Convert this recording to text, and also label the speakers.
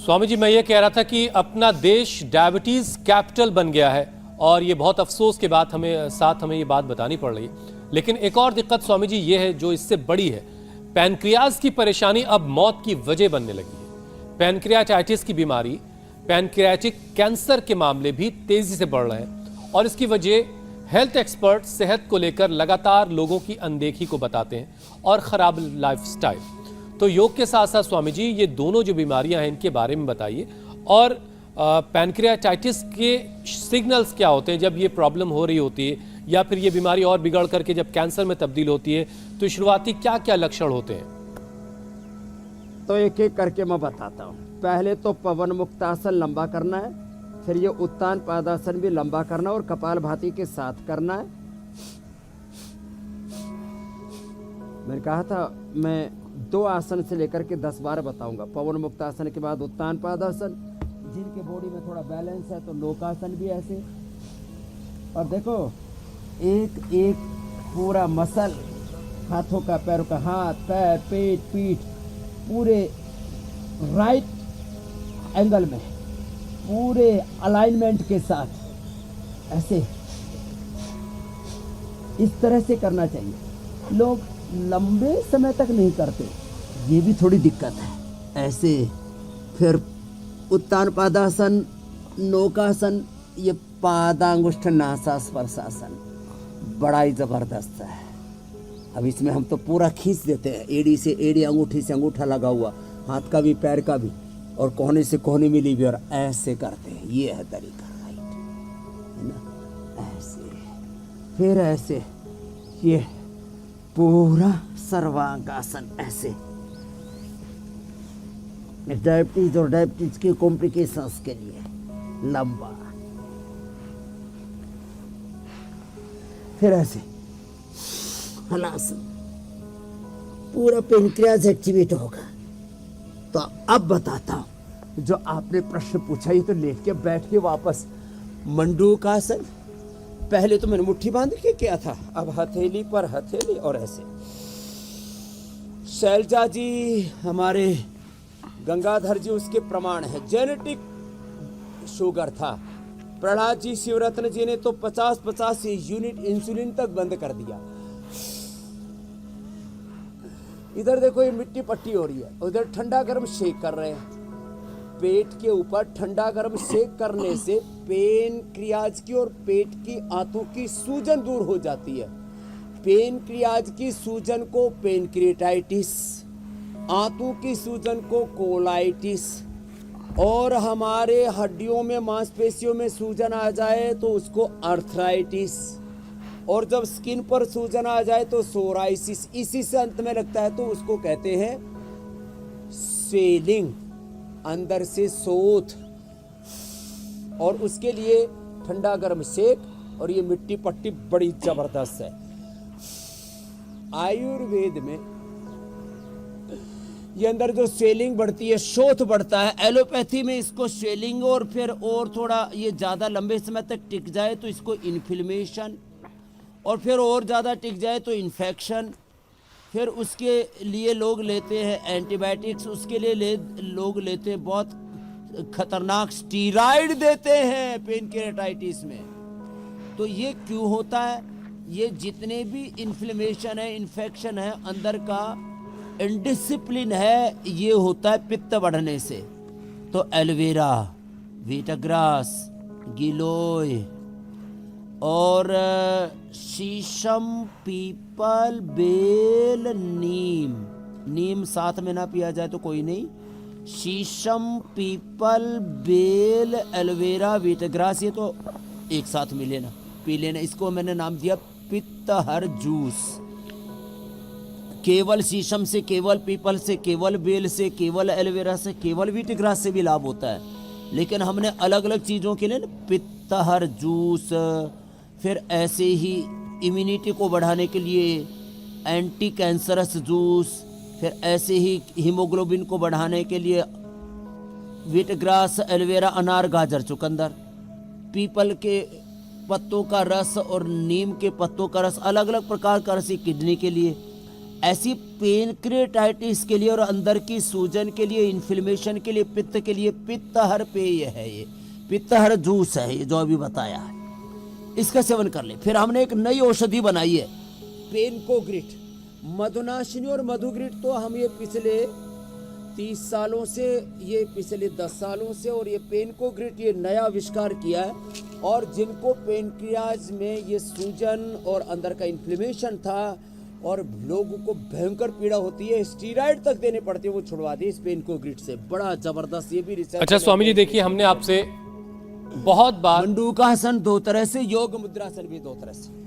Speaker 1: स्वामी जी, मैं ये कह रहा था कि अपना देश डायबिटीज कैपिटल बन गया है और ये बहुत अफसोस के बाद हमें ये बात बतानी पड़ रही है। लेकिन एक और दिक्कत स्वामी जी ये है जो इससे बड़ी है, पैनक्रियाज की परेशानी अब मौत की वजह बनने लगी है। पैनक्रियाटाइटिस की बीमारी, पैनक्रियाटिक कैंसर के मामले भी तेजी से बढ़ रहे हैं और इसकी वजह हेल्थ एक्सपर्ट सेहत को लेकर लगातार लोगों की अनदेखी को बताते हैं और खराब लाइफस्टाइल। तो योग के साथ साथ स्वामी जी ये दोनों जो बीमारियां हैं इनके बारे में बताइए, और पैनक्रियाटाइटिस के सिग्नल्स क्या होते हैं जब ये प्रॉब्लम हो रही होती है, या फिर ये बीमारी और बिगड़ करके जब कैंसर में तब्दील होती है तो शुरुआती क्या क्या लक्षण होते हैं?
Speaker 2: तो एक एक करके मैं बताता हूँ। पहले तो पवन मुक्तासन लंबा करना है, फिर ये उत्तान पादासन भी लंबा करना और कपालभाति के साथ करना है। मैंने कहा था मैं 2 आसन से लेकर के 10 बार बताऊंगा। पवन मुक्तासन के बाद उत्तान पादासन, जिनके बॉडी में थोड़ा बैलेंस है तो लोकासन भी ऐसे। और देखो एक एक पूरा मसल, हाथों का, पैरों का, हाथ पैर पेट पीठ पूरे राइट एंगल में, पूरे अलाइनमेंट के साथ ऐसे इस तरह से करना चाहिए। लोग लंबे समय तक नहीं करते, ये भी थोड़ी दिक्कत है। ऐसे फिर उत्तान पादासन, नौकासन, ये पादांगुष्ठ नासास्पर्शासन बड़ा ही जबरदस्त है। अब इसमें हम तो पूरा खींच देते हैं, एड़ी से एड़ी, अंगूठी से अंगूठा लगा हुआ, हाथ का भी पैर का भी, और कोहनी से कोहनी मिली भी, और ऐसे करते हैं। ये है तरीका, राइट है ना? ऐसे फिर ऐसे, ये पूरा सर्वांगासन ऐसे। डायबिटीज और डायबिटीज के कॉम्प्लिकेशंस के लिए लंबा। फिर ऐसे हलासन, पूरा पेनक्रियाज एक्टिवेट होगा। तो अब बताता हूं जो आपने प्रश्न पूछा, ये तो लेट के बैठ के वापस मंडूकासन। पहले तो मैंने मुट्ठी बांध के किया था, अब हथेली पर हथेली और ऐसे। शैलजा जी हमारे गंगाधर जी उसके प्रमाण है, जेनेटिक शुगर था। प्रहलाद जी शिवरत्न जी ने तो 50-50 यूनिट इंसुलिन तक बंद कर दिया। इधर देखो ये मिट्टी पट्टी हो रही है, उधर ठंडा गर्म शेक कर रहे हैं। पेट के ऊपर ठंडा गर्म शेक करने से पेनक्रियाज की और पेट की आंतों की सूजन दूर हो जाती है। पेनक्रियाज की सूजन को पेनक्रियाटाइटिस, आंतों की सूजन को कोलाइटिस, और हमारे हड्डियों में मांसपेशियों में सूजन आ जाए तो उसको आर्थराइटिस, और जब स्किन पर सूजन आ जाए तो सोराइसिस, इसी से अंत में लगता है तो उसको कहते हैं स्वेलिंग, अंदर से सोथ। और उसके लिए ठंडा गर्म सेक और ये मिट्टी पट्टी बड़ी जबरदस्त है। आयुर्वेद में ये अंदर जो स्वेलिंग बढ़ती है, शोथ बढ़ता है। एलोपैथी में इसको स्वेलिंग, और फिर और थोड़ा ये ज़्यादा लंबे समय तक टिक जाए तो इसको इन्फ्लेमेशन, और फिर और ज़्यादा टिक जाए तो इन्फेक्शन। फिर उसके लिए लोग लेते हैं एंटीबायोटिक्स, उसके लिए लोग लेते हैं बहुत खतरनाक स्टीरॉइड देते हैं पेनक्रियाटाइटिस में। तो ये क्यों होता है? ये जितने भी इन्फ्लेमेशन है, इन्फेक्शन है, अंदर का इंडिसिप्लिन है, ये होता है पित्त बढ़ने से। तो एलोवेरा, वीटाग्रास, गिलोय और शीशम, पीपल, बेल, नीम साथ में ना पिया जाए तो कोई नहीं। शीशम, पीपल, बेल, एलोवेरा, वीटाग्रास, ये तो एक साथ मिले ना, पी लेना। इसको मैंने नाम दिया पित्तहर जूस। केवल शीशम से, केवल पीपल से, केवल बेल से, केवल एलोवेरा से, केवल वीटाग्रास से भी लाभ होता है, लेकिन हमने अलग अलग चीज़ों के लिए ना पित्तहर जूस। फिर ऐसे ही इम्यूनिटी को बढ़ाने के लिए एंटी कैंसरस जूस, फिर ऐसे ही हीमोग्लोबिन को बढ़ाने के लिए वीटग्रास, एलोवेरा, अनार, गाजर, चुकंदर। पीपल के पत्तों का रस और नीम के पत्तों का रस, अलग अलग प्रकार का रस किडनी के लिए। ऐसी पेनक्रेटाइटिस के लिए और अंदर की सूजन के लिए, इन्फ्लेमेशन के लिए, पित्त के लिए पित्तहर पेय है, ये पित्तहर जूस है ये जो अभी बताया है, इसका सेवन कर ले। फिर हमने एक नई औषधि बनाई है पेनकोग्रिट, मधुनाशिनी और मधुग्रिट। तो हम ये पिछले 30 सालों से, ये पिछले 10 सालों से, और ये पेनकोग्रिट ये नया आविष्कार किया है। और जिनको पेनक्रियाज में ये सूजन और अंदर का इन्फ्लेमेशन था और लोगों को भयंकर पीड़ा होती है, स्टीरॉयड तक देने पड़ते हैं, वो छुड़वा दिए इस पेनकोग्रिट से। बड़ा जबरदस्त, ये भी रिसर्च।
Speaker 1: अच्छा स्वामी जी देखिए, हमने आपसे बहुत बार
Speaker 2: मंडूकासन 2 तरह से, योग मुद्रासन भी 2 तरह से।